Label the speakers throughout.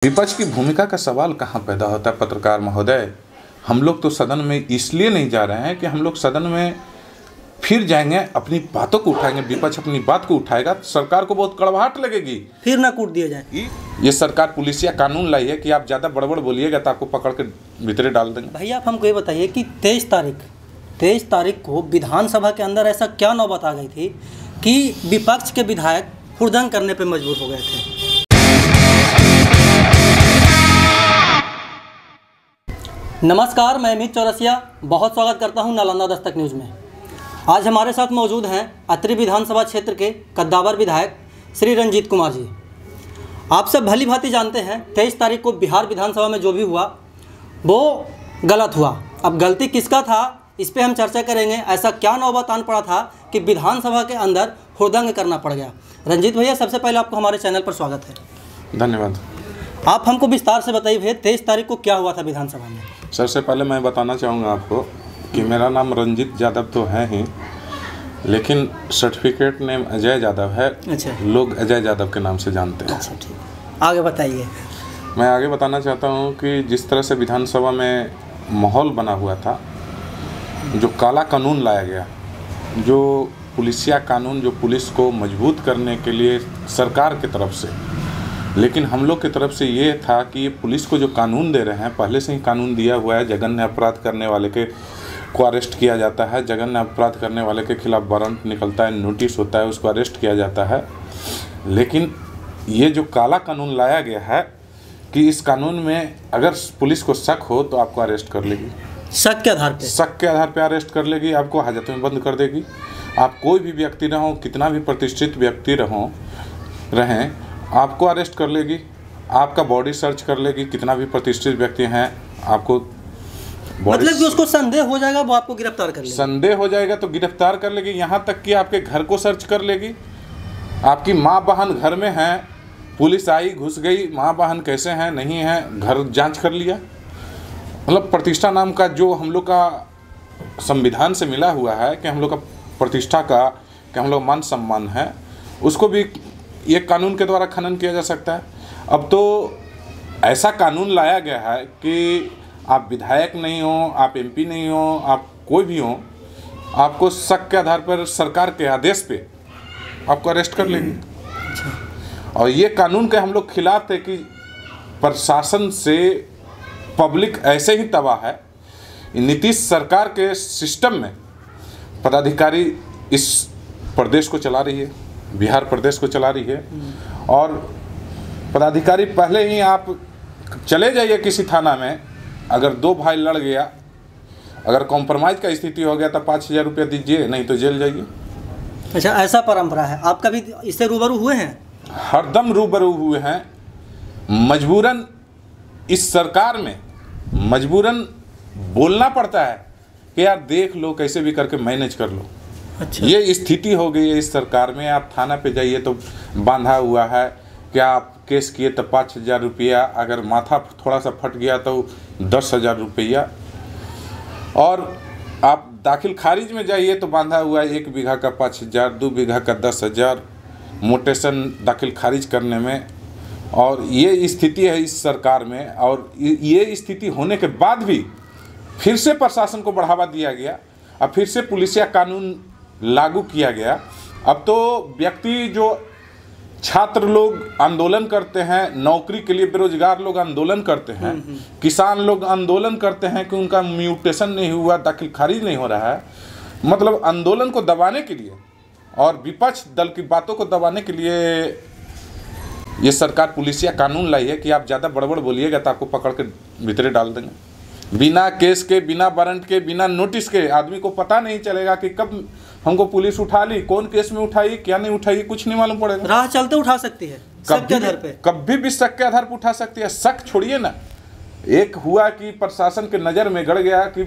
Speaker 1: विपक्ष की भूमिका का सवाल कहाँ पैदा होता है पत्रकार महोदय। हम लोग तो सदन में इसलिए नहीं जा रहे हैं कि हम लोग सदन में फिर जाएंगे, अपनी बातों को उठाएंगे, विपक्ष अपनी बात को उठाएगा तो सरकार को बहुत कड़वाहट लगेगी,
Speaker 2: फिर ना कूट दिया जाए।
Speaker 1: ये सरकार पुलिसिया कानून लाई है कि आप ज़्यादा बड़बड़ बोलिएगा तो आपको पकड़ के भीतरे डाल देंगे।
Speaker 2: भैया आप हमको ये बताइए कि 23 तारीख को विधानसभा के अंदर ऐसा क्या नौबत आ गई थी कि विपक्ष के विधायक हुड़दंग करने पर मजबूर हो गए थे। नमस्कार, मैं अमित चौरसिया बहुत स्वागत करता हूं नालंदा दस्तक न्यूज़ में। आज हमारे साथ मौजूद हैं अत्रि विधानसभा क्षेत्र के कद्दावर विधायक श्री रंजीत कुमार जी। आप सब भली भांति जानते हैं 23 तारीख को बिहार विधानसभा में जो भी हुआ वो गलत हुआ। अब गलती किसका था इस पर हम चर्चा करेंगे। ऐसा क्या नौबत आन पड़ा था कि विधानसभा के अंदर हुड़दंग करना पड़ गया। रंजीत भैया, सबसे पहले आपको हमारे चैनल पर स्वागत है।
Speaker 1: धन्यवाद।
Speaker 2: आप हमको विस्तार से बताइए भैया 23 तारीख को क्या हुआ था विधानसभा में।
Speaker 1: सबसे पहले मैं बताना चाहूँगा आपको कि मेरा नाम रंजीत यादव तो है ही, लेकिन सर्टिफिकेट नेम अजय यादव है।
Speaker 2: अच्छा,
Speaker 1: लोग अजय यादव के नाम से जानते हैं।
Speaker 2: अच्छा ठीक, आगे बताइए।
Speaker 1: मैं आगे बताना चाहता हूँ कि जिस तरह से विधानसभा में माहौल बना हुआ था, जो काला कानून लाया गया, जो पुलिसिया कानून, जो पुलिस को मजबूत करने के लिए सरकार की तरफ से, लेकिन हम लोग की तरफ से ये था कि ये पुलिस को जो कानून दे रहे हैं, पहले से ही कानून दिया हुआ है। जघन्य अपराध करने वाले को अरेस्ट किया जाता है, जघन्य अपराध करने वाले के खिलाफ वारंट निकलता है, नोटिस होता है, उसको अरेस्ट किया जाता है। लेकिन ये जो काला कानून लाया गया है कि इस कानून में अगर पुलिस को शक हो तो आपको अरेस्ट कर लेगी।
Speaker 2: शक के आधार पे?
Speaker 1: शक के आधार पे अरेस्ट कर लेगी, आपको हाजत में बंद कर देगी। आप कोई भी व्यक्ति रहो, कितना भी प्रतिष्ठित व्यक्ति रहें, आपको अरेस्ट कर लेगी, आपका बॉडी सर्च कर लेगी। कितना भी प्रतिष्ठित व्यक्ति हैं, आपको
Speaker 2: मतलब कि उसको संदेह हो जाएगा वो आपको गिरफ्तार कर लेगी।
Speaker 1: संदेह हो जाएगा तो गिरफ्तार कर लेगी। यहाँ तक कि आपके घर को सर्च कर लेगी। आपकी माँ बहन घर में हैं, पुलिस आई, घुस गई, माँ बहन कैसे हैं, नहीं हैं, घर जांच कर लिया। मतलब प्रतिष्ठा नाम का जो हम लोग का संविधान से मिला हुआ है कि हम लोग का प्रतिष्ठा का, कि हम लोग मान सम्मान है, उसको भी ये कानून के द्वारा खनन किया जा सकता है। अब तो ऐसा कानून लाया गया है कि आप विधायक नहीं हो, आप एमपी नहीं हो, आप कोई भी हो, आपको शक के आधार पर सरकार के आदेश पे आपको अरेस्ट कर लेंगे। और ये कानून के हम लोग खिलाफ थे कि प्रशासन से पब्लिक ऐसे ही तबाह है। नीतीश सरकार के सिस्टम में पदाधिकारी इस प्रदेश को चला रही है, बिहार प्रदेश को चला रही है। और पदाधिकारी पहले ही, आप चले जाइए किसी थाना में, अगर दो भाई लड़ गया, अगर कॉम्प्रोमाइज़ का स्थिति हो गया तो 5,000 रुपया दीजिए, नहीं तो जेल जाइए।
Speaker 2: अच्छा, ऐसा परंपरा है। आप कभी इससे रूबरू हुए हैं?
Speaker 1: हरदम रूबरू हुए हैं। मजबूरन इस सरकार में मजबूरन बोलना पड़ता है कि यार देख लो, कैसे भी करके मैनेज कर लो।
Speaker 2: अच्छा,
Speaker 1: ये स्थिति हो गई है इस सरकार में। आप थाना पे जाइए तो बांधा हुआ है, क्या आप केस किए तो 5,000 रुपया, अगर माथा थोड़ा सा फट गया तो 10,000 रुपया, और आप दाखिल खारिज में जाइए तो बांधा हुआ है 1 बीघा का 5,000, 2 बीघा का 10,000 मोटेशन दाखिल खारिज करने में। और ये स्थिति है इस सरकार में। और ये स्थिति होने के बाद भी फिर से प्रशासन को बढ़ावा दिया गया और फिर से पुलिसिया कानून लागू किया गया। अब तो व्यक्ति, जो छात्र लोग आंदोलन करते हैं, नौकरी के लिए बेरोजगार लोग आंदोलन करते हैं, किसान लोग आंदोलन करते हैं कि उनका म्यूटेशन नहीं हुआ, दाखिल खारिज नहीं हो रहा है, मतलब आंदोलन को दबाने के लिए और विपक्ष दल की बातों को दबाने के लिए ये सरकार पुलिसिया कानून लाई है कि आप ज़्यादा बड़बड़ बोलिएगा तो आपको पकड़ के भीतरे डाल देंगे। बिना केस के, बिना वारंट के, बिना नोटिस के आदमी को पता नहीं चलेगा कि कब हमको पुलिस उठा ली, कौन केस में उठाई, क्या नहीं उठाई, कुछ नहीं मालूम पड़ेगा।
Speaker 2: राह चलते उठा सकती है, शक के आधार पे,
Speaker 1: कभी भी शक के आधार पर उठा सकती है। शक छोड़िए ना, एक हुआ कि प्रशासन के नज़र में गड़ गया कि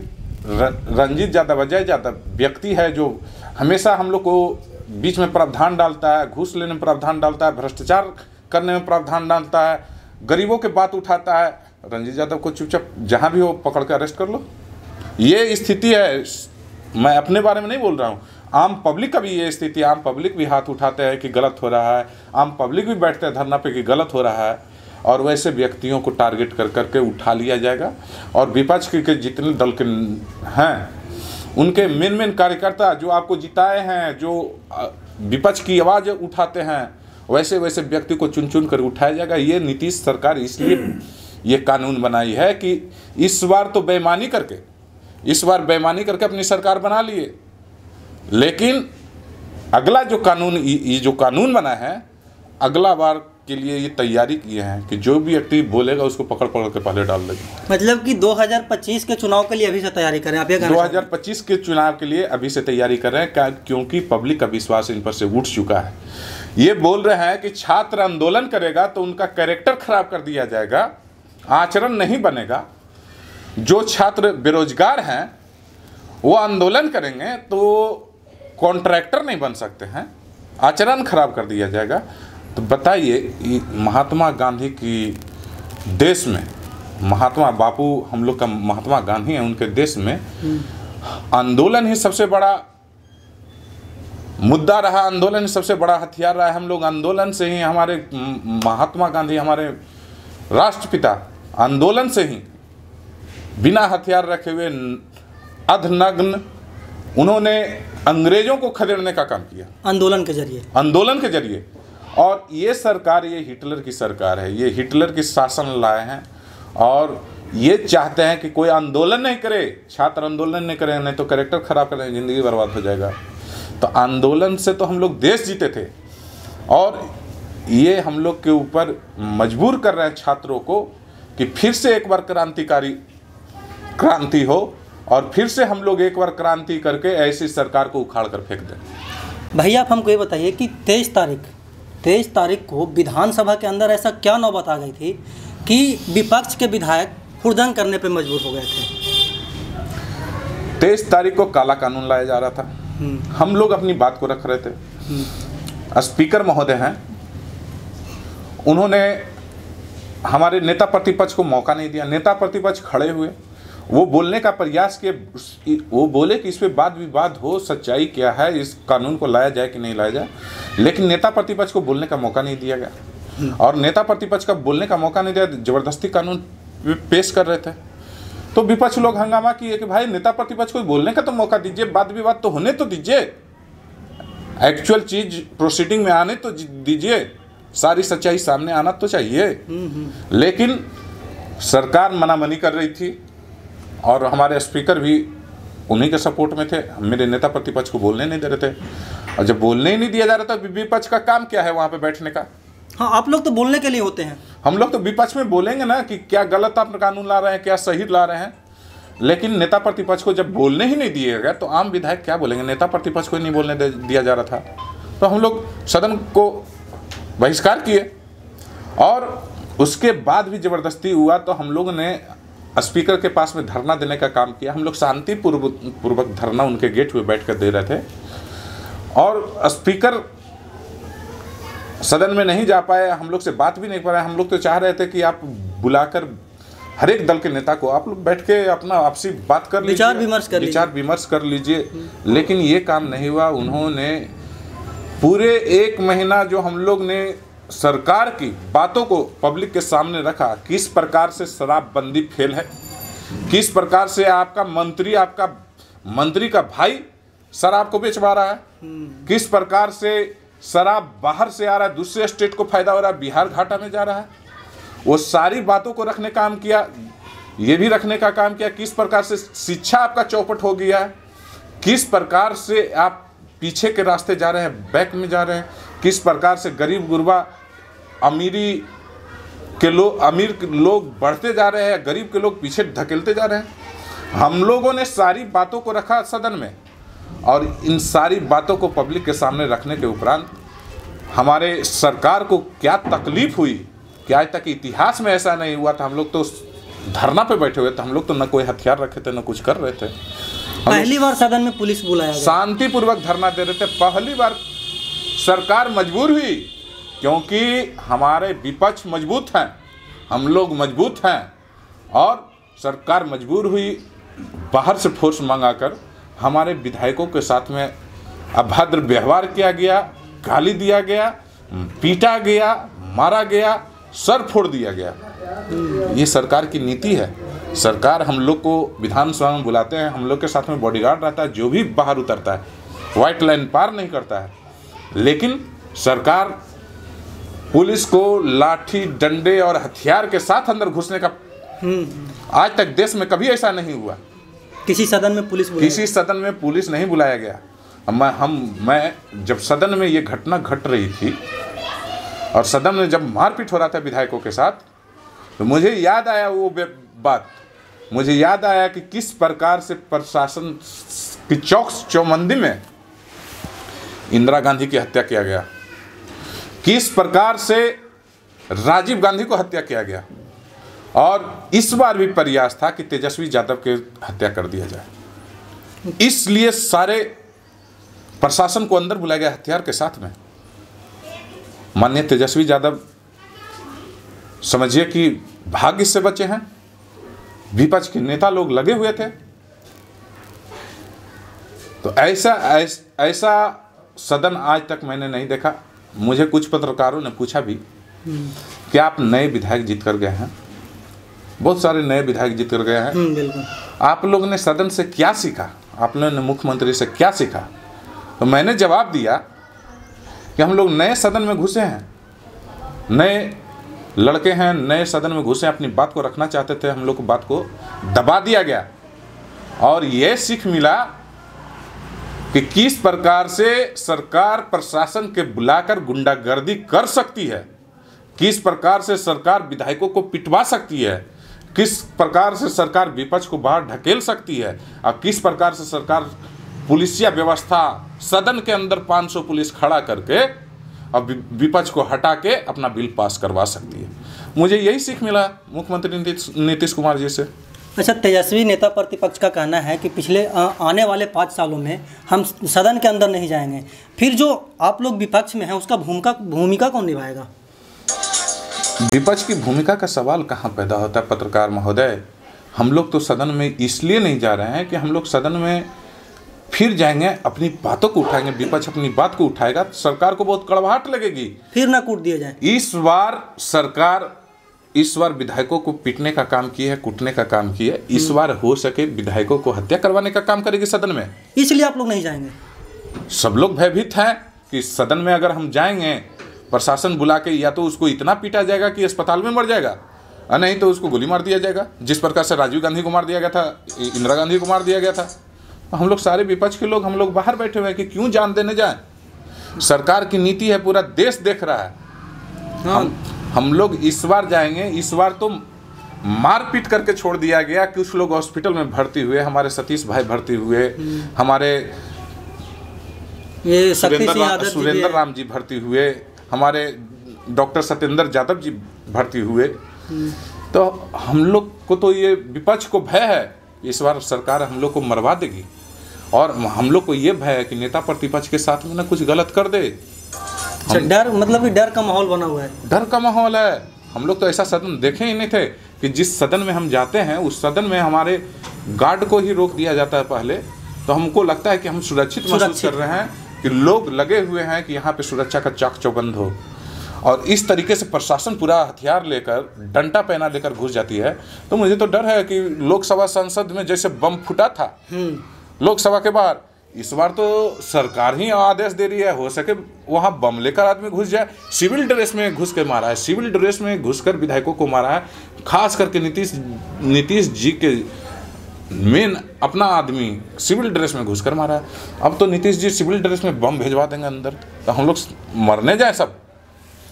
Speaker 1: रंजीत यादव, अजय यादव व्यक्ति है जो हमेशा हम लोग को बीच में प्रावधान डालता है, घूस लेने में प्रावधान डालता है, भ्रष्टाचार करने में प्रावधान डालता है, गरीबों के बात उठाता है। रंजीत यादव को चुपचाप जहाँ भी हो पकड़ के अरेस्ट कर लो। ये स्थिति है। मैं अपने बारे में नहीं बोल रहा हूँ, आम पब्लिक का भी ये स्थिति, आम पब्लिक भी हाथ उठाते हैं कि गलत हो रहा है, आम पब्लिक भी बैठते हैं धरना पे कि गलत हो रहा है। और वैसे व्यक्तियों को टारगेट कर करके उठा लिया जाएगा। और विपक्ष के जितने दल के हैं उनके मेन कार्यकर्ता जो आपको जिताए हैं, जो विपक्ष की आवाज़ उठाते हैं, वैसे वैसे व्यक्ति को चुन चुन कर उठाया जाएगा। ये नीतीश सरकार इसलिए ये कानून बनाई है कि इस बार तो बेईमानी करके अपनी सरकार बना लिए, लेकिन अगला जो कानून, ये जो कानून बना है, अगला बार के लिए ये तैयारी किए हैं कि जो भी व्यक्ति बोलेगा उसको पकड़ के पहले डाल देंगे।
Speaker 2: मतलब कि 2025 के चुनाव के लिए अभी से तैयारी करें आप?
Speaker 1: 2025 के चुनाव के लिए अभी से तैयारी कर रहे हैं, क्योंकि पब्लिक का विश्वास इन पर से उठ चुका है। ये बोल रहे हैं कि छात्र आंदोलन करेगा तो उनका कैरेक्टर खराब कर दिया जाएगा, आचरण नहीं बनेगा। जो छात्र बेरोजगार हैं वो आंदोलन करेंगे तो कॉन्ट्रैक्टर नहीं बन सकते हैं, आचरण खराब कर दिया जाएगा। तो बताइए, महात्मा गांधी की देश में, महात्मा बापू हम लोग का महात्मा गांधी हैं, उनके देश में आंदोलन ही सबसे बड़ा मुद्दा रहा, आंदोलन ही सबसे बड़ा हथियार रहा है। हम लोग आंदोलन से ही, हमारे महात्मा गांधी हमारे राष्ट्रपिता आंदोलन से ही बिना हथियार रखे हुए अधनग्न उन्होंने अंग्रेजों को खदेड़ने का काम किया आंदोलन के जरिए। और ये सरकार, ये हिटलर की सरकार है, ये हिटलर की शासन लाए हैं और ये चाहते हैं कि कोई आंदोलन नहीं करे, छात्र आंदोलन नहीं करें, नहीं तो कैरेक्टर खराब करें, ज़िंदगी बर्बाद हो जाएगा। तो आंदोलन से तो हम लोग देश जीते थे और ये हम लोग के ऊपर मजबूर कर रहे हैं छात्रों को कि फिर से एक बार क्रांति हो और फिर से हम लोग एक बार क्रांति करके ऐसी सरकार को उखाड़ कर फेंक दें।
Speaker 2: भैया आप हमको ये बताइए कि 23 तारीख को विधानसभा के अंदर ऐसा क्या नौबत आ गई थी कि विपक्ष के विधायक हुड़दंग करने पे मजबूर हो गए थे?
Speaker 1: 23 तारीख को काला कानून लाया जा रहा था, हम लोग अपनी बात को रख रहे थे। स्पीकर महोदय हैं, उन्होंने हमारे नेता प्रतिपक्ष को मौका नहीं दिया। नेता प्रतिपक्ष खड़े हुए, वो बोलने का प्रयास किए, वो बोले कि इस पे वाद विवाद हो, सच्चाई क्या है, इस कानून को लाया जाए कि नहीं लाया जाए, लेकिन नेता प्रतिपक्ष को बोलने का मौका नहीं दिया गया। और नेता प्रतिपक्ष का बोलने का मौका नहीं दिया, जबरदस्ती कानून पेश कर रहे थे। तो विपक्ष लोग हंगामा किए कि भाई नेता प्रतिपक्ष को बोलने का तो मौका दीजिए, वाद विवाद तो होने तो दीजिए, एक्चुअल चीज प्रोसीडिंग में आने तो दीजिए, सारी सच्चाई सामने आना तो चाहिए। लेकिन सरकार मनामनी कर रही थी और हमारे स्पीकर भी उन्हीं के सपोर्ट में थे, मेरे नेता प्रतिपक्ष को बोलने नहीं दे रहे थे। और जब बोलने ही नहीं दिया जा रहा था, विपक्ष का काम क्या है वहाँ पे बैठने का?
Speaker 2: हाँ, आप लोग तो बोलने के लिए होते हैं।
Speaker 1: हम लोग तो विपक्ष में बोलेंगे ना कि क्या गलत आप कानून ला रहे हैं, क्या सही ला रहे हैं। लेकिन नेता प्रतिपक्ष को जब बोलने ही नहीं दिया गया तो आम विधायक क्या बोलेंगे? नेता प्रतिपक्ष को ही नहीं बोलने दिया जा रहा था, तो हम लोग सदन को बहिष्कार किए। और उसके बाद भी ज़बरदस्ती हुआ तो हम लोगों ने स्पीकर के पास में धरना देने का काम किया। हम लोग शांतिपूर्वक धरना उनके गेट पे बैठ कर दे रहे थे और स्पीकर सदन में नहीं जा पाए, हम लोग से बात भी नहीं कर पाए। हम लोग तो चाह रहे थे कि आप बुलाकर हर एक दल के नेता को आप लोग बैठ के अपना आपसी बात कर लीजिए, विचार विमर्श कर लीजिए, लेकिन ये काम नहीं हुआ। उन्होंने पूरे 1 महीना जो हम लोग ने सरकार की बातों को पब्लिक के सामने रखा, किस प्रकार से शराबबंदी फेल है, किस प्रकार से आपका मंत्री का भाई शराब को बेचवा रहा है, किस प्रकार से शराब बाहर से आ रहा है, दूसरे स्टेट को फायदा हो रहा है, बिहार घाटा में जा रहा है, वो सारी बातों को रखने का काम किया। ये भी रखने का काम किया किस प्रकार से शिक्षा आपका चौपट हो गया है, किस प्रकार से आप पीछे के रास्ते जा रहे हैं, बैक में जा रहे हैं, किस प्रकार से गरीब गुरबा अमीर लोग बढ़ते जा रहे हैं, गरीब के लोग पीछे धकेलते जा रहे हैं। हम लोगों ने सारी बातों को रखा सदन में और इन सारी बातों को पब्लिक के सामने रखने के उपरांत हमारे सरकार को क्या तकलीफ हुई, क्या आज तक इतिहास में ऐसा नहीं हुआ था। हम लोग तो धरना पे बैठे हुए थे, हम लोग तो न कोई हथियार रखे थे न कुछ कर रहे थे।
Speaker 2: पहली बार सदन में पुलिस बुलाया गया,
Speaker 1: शांतिपूर्वक धरना दे रहे थे। पहली बार सरकार मजबूर हुई क्योंकि हमारे विपक्ष मजबूत हैं, हम लोग मजबूत हैं और सरकार मजबूर हुई। बाहर से फोर्स मंगाकर हमारे विधायकों के साथ में अभद्र व्यवहार किया गया, गाली दिया गया, पीटा गया, मारा गया, सर फोड़ दिया गया। ये सरकार की नीति है। सरकार हम लोग को विधानसभा में बुलाते हैं, हम लोग के साथ में बॉडीगार्ड रहता है, जो भी बाहर उतरता है व्हाइट लाइन पार नहीं करता है, लेकिन सरकार पुलिस को लाठी डंडे और हथियार के साथ अंदर घुसने का आज तक देश में कभी ऐसा नहीं हुआ।
Speaker 2: किसी सदन में पुलिस नहीं बुलाया गया। मैं जब सदन में ये घटना घट रही थी और सदन में जब मारपीट हो रहा था विधायकों के साथ, तो मुझे याद आया वो बात, मुझे याद आया कि किस प्रकार से प्रशासन की चौबंदी में इंदिरा गांधी की हत्या किया गया, किस प्रकार से राजीव गांधी को हत्या किया गया, और इस बार भी प्रयास था कि तेजस्वी यादव की हत्या कर दिया जाए। इसलिए सारे प्रशासन को अंदर बुलाया गया हथियार के साथ में। माननीय तेजस्वी यादव समझिए कि भाग्य से बचे हैं, विपक्ष के नेता लोग लगे हुए थे। तो ऐसा सदन आज तक मैंने नहीं देखा। मुझे कुछ पत्रकारों ने पूछा भी कि आप नए विधायक जीत कर गए हैं, बहुत सारे नए विधायक जीत कर गए हैं, बिल्कुल,
Speaker 1: आप लोगों ने सदन से क्या सीखा, आप लोगों ने मुख्यमंत्री से क्या सीखा? तो मैंने जवाब दिया कि हम लोग नए सदन में घुसे हैं, नए लड़के हैं, नए सदन में घुसे, अपनी बात को रखना चाहते थे, हम लोग को बात को दबा दिया गया। और ये सीख मिला कि किस प्रकार से सरकार प्रशासन के बुलाकर गुंडागर्दी कर सकती है, किस प्रकार से सरकार विधायकों को पिटवा सकती है, किस प्रकार से सरकार विपक्ष को बाहर ढकेल सकती है, और किस प्रकार से सरकार पुलिसिया व्यवस्था सदन के अंदर 500 पुलिस खड़ा करके और विपक्ष को हटा के अपना बिल पास करवा सकती है। मुझे यही सीख मिला मुख्यमंत्री नीतीश कुमार जी से।
Speaker 2: अच्छा, तेजस्वी नेता प्रतिपक्ष का कहना है कि पिछले आने वाले 5 सालों में हम सदन के अंदर नहीं जाएंगे। फिर जो आप लोग विपक्ष में हैं उसका भूमिका कौन निभाएगा?
Speaker 1: विपक्ष की भूमिका का सवाल कहाँ पैदा होता है पत्रकार महोदय? हम लोग तो सदन में इसलिए नहीं जा रहे हैं कि हम लोग सदन में फिर जाएंगे, अपनी बातों को उठाएंगे, विपक्ष अपनी बात को उठाएगा, सरकार को बहुत कड़वाहट लगेगी,
Speaker 2: फिर ना कूट दिया जाए।
Speaker 1: इस बार सरकार विधायकों को पीटने का काम की है, कूटने का काम की है। इस बार हो सके विधायकों को हत्या करवाने का काम करेगी सदन में, इसलिए
Speaker 2: आप लोग नहीं जाएंगे।
Speaker 1: सब लोग भयभीत हैं कि सदन में अगर हम जाएंगे, प्रशासन बुला के या तो उसको इतना पीटा जाएगा कि अस्पताल में मर जाएगा, और नहीं तो उसको गोली मार दिया जाएगा। जिस प्रकार से राजीव गांधी को मार दिया गया था, इंदिरा गांधी को मार दिया गया था। हम लोग सारे विपक्ष के लोग, हम लोग बाहर बैठे हुए हैं कि क्यों जान देने जाएं। सरकार की नीति है, पूरा देश देख रहा है। हम लोग इस बार जाएंगे। इस बार तो मारपीट करके छोड़ दिया गया। कुछ लोग हॉस्पिटल में भर्ती हुए, हमारे सतीश भाई भर्ती हुए, हमारे सुरेंद्र राम जी भर्ती हुए, हमारे डॉक्टर सत्येंद्र यादव जी भर्ती हुए। तो हम लोग को तो ये विपक्ष को भय है, इस बार सरकार हम लोग को मरवा देगी, और हम लोग को ये भय है कि नेता प्रतिपक्ष के साथ में ना कुछ गलत कर दे।
Speaker 2: डर, मतलब कि डर का माहौल बना हुआ है।
Speaker 1: डर का माहौल है। हम लोग तो ऐसा सदन देखे ही नहीं थे कि जिस सदन में हम जाते हैं उस सदन में हमारे गार्ड को ही रोक दिया जाता है पहले, तो हमको लगता है कि हम सुरक्षित महसूस कर रहे हैं, कि लोग लगे हुए हैं कि यहाँ पे सुरक्षा का चाक चौबंद हो। और इस तरीके से प्रशासन पूरा हथियार लेकर, डंडा पहना लेकर घुस जाती है। तो मुझे तो डर है कि लोकसभा संसद में जैसे बम फूटा था लोकसभा के बाहर, इस बार तो सरकार ही आदेश दे रही है, हो सके वहाँ बम लेकर आदमी घुस जाए। सिविल ड्रेस में घुस के मारा है, सिविल ड्रेस में घुसकर विधायकों को मारा है। खास करके नीतीश जी के मेन अपना आदमी सिविल ड्रेस में घुसकर मारा है। अब तो नीतीश जी सिविल ड्रेस में बम भेजवा देंगे अंदर, तो हम लोग मरने जाए सब।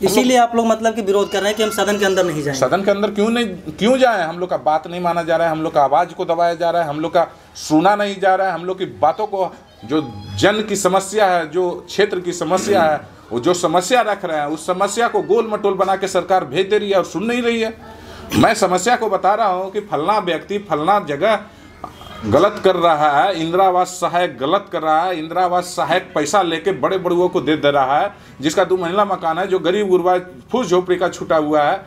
Speaker 2: इसीलिए आप लोग मतलब कि विरोध कर रहे हैं कि हम सदन के अंदर नहीं जाएं।
Speaker 1: सदन के अंदर क्यों जाएं? हम लोग का बात नहीं माना जा रहा है, हम लोग का आवाज़ को दबाया जा रहा है, हम लोग का सुना नहीं जा रहा है, हम लोग की बातों को, जो जन की समस्या है, जो क्षेत्र की समस्या है, वो जो समस्या रख रहे हैं, उस समस्या को गोल मटोल बना के सरकार भेज दे रही है और सुन नहीं रही है। मैं समस्या को बता रहा हूँ कि फलना व्यक्ति फलना जगह गलत कर रहा है, इंदिरा आवास सहायक गलत कर रहा है, इंदिरा आवास सहायक पैसा लेके बड़े बड़ुओं को दे रहा है, जिसका 2 मंजिला मकान है, जो गरीब गुरबा फूस झोपड़ी का छूटा हुआ है,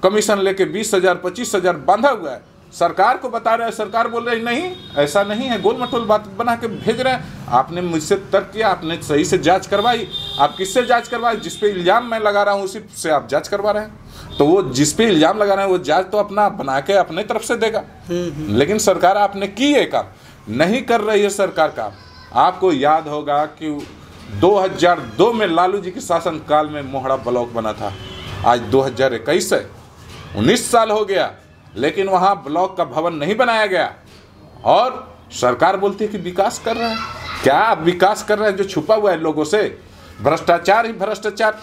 Speaker 1: कमीशन लेके 20,000 25,000 बांधा हुआ है। सरकार को बता रहे हैं, सरकार बोल रही नहीं, ऐसा नहीं है, गोल मटोल बात बना के भेज रहे हैं। आपने मुझसे तर्क किया, आपने सही से जांच करवाई, आप किससे जांच करवाई? जिस पे इल्ज़ाम मैं लगा रहा हूँ उसी से आप जांच करवा रहे हैं। तो वो जिस पे इल्ज़ाम लगा रहे हैं वो जज तो अपना बना के अपने तरफ से देगा। लेकिन सरकार आपने की है काम, नहीं कर रही है सरकार काम। आपको याद होगा कि 2002 में लालू जी के शासनकाल में मोहड़ा ब्लॉक बना था। आज 2021 है, 19 साल हो गया, लेकिन वहाँ ब्लॉक का भवन नहीं बनाया गया। और सरकार बोलती है कि विकास कर रहा है। क्या आप विकास कर रहे हैं जो छुपा हुआ है लोगों से? भ्रष्टाचार ही भ्रष्टाचार।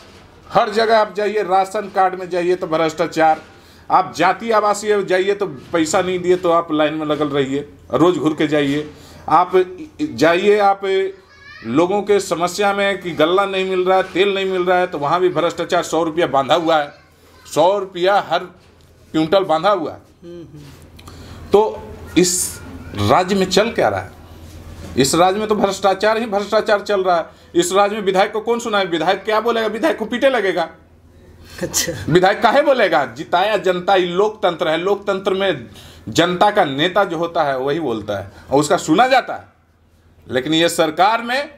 Speaker 1: हर जगह आप जाइए, राशन कार्ड में जाइए तो भ्रष्टाचार, आप जाति आवासीय जाइए तो पैसा नहीं दिए तो आप लाइन में लगल रहिए, रोज घूर के जाइए। आप जाइए, आप लोगों के समस्या में कि गल्ला नहीं मिल रहा है, तेल नहीं मिल रहा है, तो वहाँ भी भ्रष्टाचार। 100 रुपया बांधा हुआ है, 100 रुपया हर क्विंटल बांधा हुआ है। तो इस राज्य में चल क्या रहा है? इस राज्य में तो भ्रष्टाचार ही भ्रष्टाचार चल रहा है। इस राज्य में विधायक को कौन सुनाए? विधायक क्या बोलेगा? विधायक को पीटे लगेगा।
Speaker 2: अच्छा,
Speaker 1: विधायक काहे बोलेगा? जिताया जनता, ये लोकतंत्र है। लोकतंत्र में जनता का नेता जो होता है वही बोलता है और उसका सुना जाता है। लेकिन ये सरकार में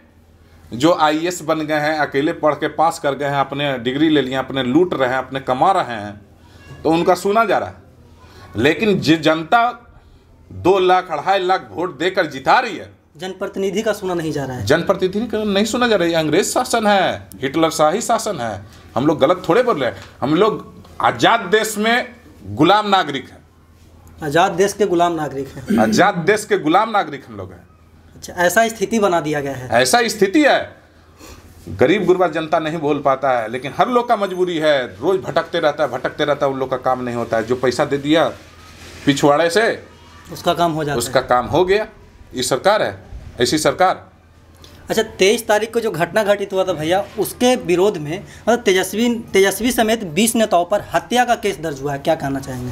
Speaker 1: जो IAS बन गए हैं, अकेले पढ़ के पास कर गए हैं, अपने डिग्री ले लिए, अपने लूट रहे हैं, अपने कमा रहे हैं, तो उनका सुना जा रहा है। लेकिन जो जनता 2 लाख 2.5 लाख वोट देकर जिता रही है,
Speaker 2: जनप्रतिनिधि का सुना नहीं जा रहा है।
Speaker 1: जनप्रतिनिधि का नहीं सुना जा रहा है। अंग्रेज शासन है, हिटलर शाही शासन है। हम लोग गलत थोड़े बोल रहे हैं। हम लोग आज़ाद देश में गुलाम नागरिक हैं।
Speaker 2: आज़ाद देश के गुलाम नागरिक हैं।
Speaker 1: आज़ाद देश के गुलाम नागरिक हम लोग हैं।
Speaker 2: अच्छा, ऐसा स्थिति बना दिया गया है।
Speaker 1: ऐसा स्थिति है। गरीब गुरबा जनता नहीं बोल पाता है, लेकिन हर लोग का मजबूरी है। रोज भटकते रहता है, उन लोग का काम नहीं होता है। जो पैसा दे दिया पिछवाड़े से,
Speaker 2: उसका काम हो जाता है,
Speaker 1: उसका काम हो गया। ये सरकार है, ऐसी सरकार।
Speaker 2: अच्छा, 23 तारीख को जो घटना घटित हुआ था भैया, उसके विरोध में मतलब तेजस्वी समेत 20 नेताओं पर हत्या का केस दर्ज हुआ है। क्या कहना चाहेंगे?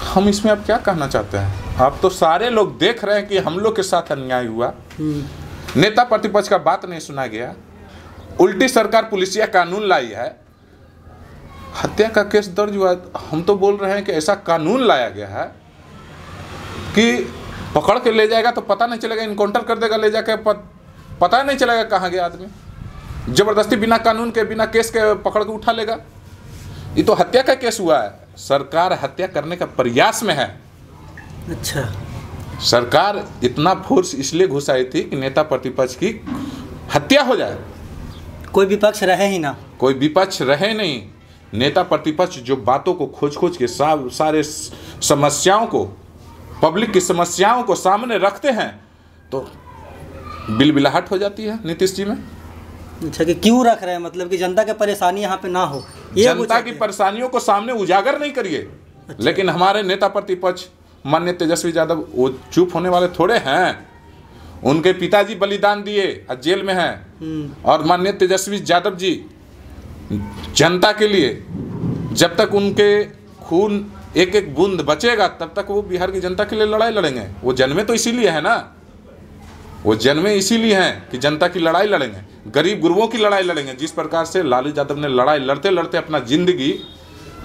Speaker 1: हम इसमें अब क्या कहना चाहते हैं? आप तो सारे लोग देख रहे हैं कि हम लोग के साथ अन्याय हुआ। नेता प्रतिपक्ष का बात नहीं सुना गया। उल्टी सरकार पुलिसिया कानून लाई है, हत्या का केस दर्ज हुआ। हम तो बोल रहे हैं कि ऐसा कानून लाया गया है कि पकड़ के ले जाएगा तो पता नहीं चलेगा, इनकाउंटर कर देगा ले जाके, पता नहीं चलेगा कहाँ गया आदमी। जबरदस्ती बिना कानून के, बिना केस के पकड़ के उठा लेगा। ये तो हत्या का केस हुआ है। सरकार हत्या करने का प्रयास में है।
Speaker 2: अच्छा,
Speaker 1: सरकार इतना फोर्स इसलिए घुसाई थी कि नेता प्रतिपक्ष की हत्या हो जाए।
Speaker 2: कोई विपक्ष रहे ही ना, कोई
Speaker 1: विपक्ष रहे नहीं। नेता प्रतिपक्ष जो बातों को खोज खोज के सारे समस्याओं को, पब्लिक की समस्याओं को सामने रखते हैं, तो बिलबिलाहट हो जाती है नीतीश जी में।
Speaker 2: अच्छा, कि क्यों रख रहे हैं? मतलब कि जनता की परेशानी यहाँ पे ना हो, ये
Speaker 1: जनता की परेशानियों को सामने उजागर नहीं करिए। अच्छा। लेकिन हमारे नेता प्रतिपक्ष माननीय तेजस्वी यादव वो चुप होने वाले थोड़े हैं। उनके पिताजी बलिदान दिए, जेल में हैं। और माननीय तेजस्वी यादव जी जनता के लिए, जब तक उनके खून एक एक बूंद बचेगा तब तक वो बिहार की जनता के लिए लड़ाई लड़ेंगे। वो जन्मे तो इसीलिए है ना, वो जन्मे इसीलिए हैं कि जनता की लड़ाई लड़ेंगे, गरीब गुरबों की लड़ाई लड़ेंगे। जिस प्रकार से लालू यादव ने लड़ाई लड़ते लड़ते अपना जिंदगी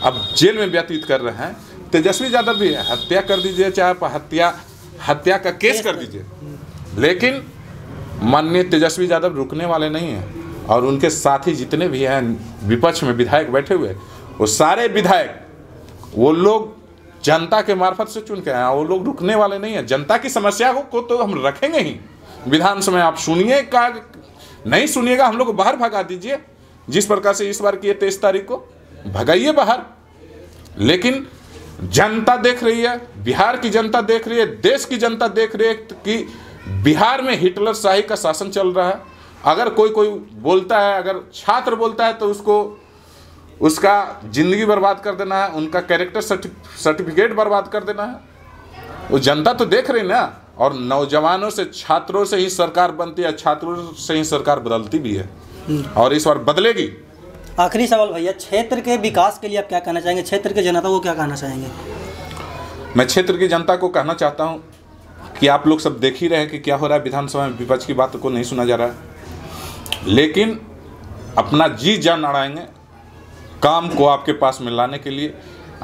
Speaker 1: अब जेल में व्यतीत कर रहे हैं, तेजस्वी यादव भी हत्या कर दीजिए, चाहे हत्या का केस कर दीजिए, लेकिन माननीय तेजस्वी यादव रुकने वाले नहीं हैं। और उनके साथी जितने भी हैं विपक्ष में विधायक बैठे हुए, वो सारे विधायक, वो लोग जनता के मार्फत से चुन के आए, वो लोग रुकने वाले नहीं हैं। जनता की समस्या को तो हम रखेंगे ही विधानसभा में। आप सुनिए का नहीं सुनिएगा, हम लोग को बाहर भगा दीजिए। जिस प्रकार से इस बार किए 23 तारीख को, भगाइए बाहर। लेकिन जनता देख रही है, बिहार की जनता देख रही है, देश की जनता देख रही है कि बिहार में हिटलर शाही का शासन चल रहा है। अगर कोई बोलता है, अगर छात्र बोलता है, तो उसका जिंदगी बर्बाद कर देना है, उनका कैरेक्टर सर्टिफिकेट बर्बाद कर देना है। वो जनता तो देख रही ना। और नौजवानों से, छात्रों से ही सरकार बनती है, छात्रों से ही सरकार बदलती भी है, और इस बार बदलेगी।
Speaker 2: आखिरी सवाल भैया, क्षेत्र के विकास के लिए आप क्या कहना चाहेंगे? क्षेत्र के जनता को क्या कहना चाहेंगे?
Speaker 1: मैं क्षेत्र की जनता को कहना चाहता हूँ कि आप लोग सब देख ही रहे हैं कि क्या हो रहा है विधानसभा में। विपक्ष की बात को नहीं सुना जा रहा है, लेकिन अपना जी जान अड़ाएंगे काम को आपके पास में लाने के लिए।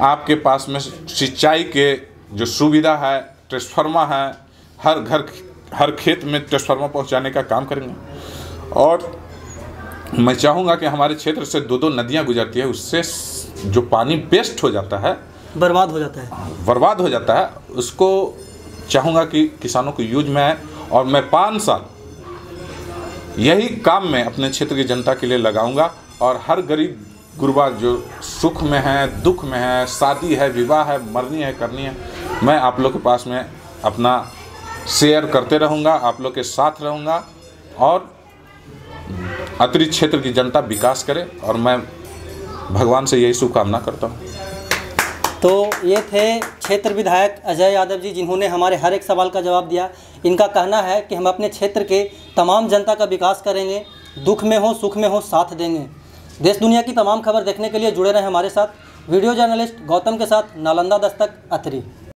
Speaker 1: आपके पास में सिंचाई के जो सुविधा है, ट्रांसफार्मर है, हर घर हर खेत में ट्रांसफार्मर पहुंचाने का काम करेंगे। और मैं चाहूँगा कि हमारे क्षेत्र से 2 नदियाँ गुजरती है, उससे जो पानी वेस्ट हो जाता है,
Speaker 2: बर्बाद हो जाता है, उसको चाहूँगा कि किसानों को यूज में आए। और मैं 5 साल यही काम में अपने क्षेत्र की जनता के लिए लगाऊंगा। और हर गरीब गुरबा जो सुख में है, दुख में है, शादी है, विवाह है, मरनी है, करनी है, मैं आप लोग के पास में अपना शेयर करते रहूँगा, आप लोग के साथ रहूँगा और अतिरिक्त क्षेत्र की जनता विकास करे। और मैं भगवान से यही शुभकामना करता हूँ। तो ये थे क्षेत्र विधायक अजय यादव जी, जिन्होंने हमारे हर एक सवाल का जवाब दिया। इनका कहना है कि हम अपने क्षेत्र के तमाम जनता का विकास करेंगे, दुख में हो सुख में हो साथ देंगे। देश दुनिया की तमाम खबर देखने के लिए जुड़े रहें हमारे साथ। वीडियो जर्नलिस्ट गौतम के साथ नालंदा दस्तक, अतरी।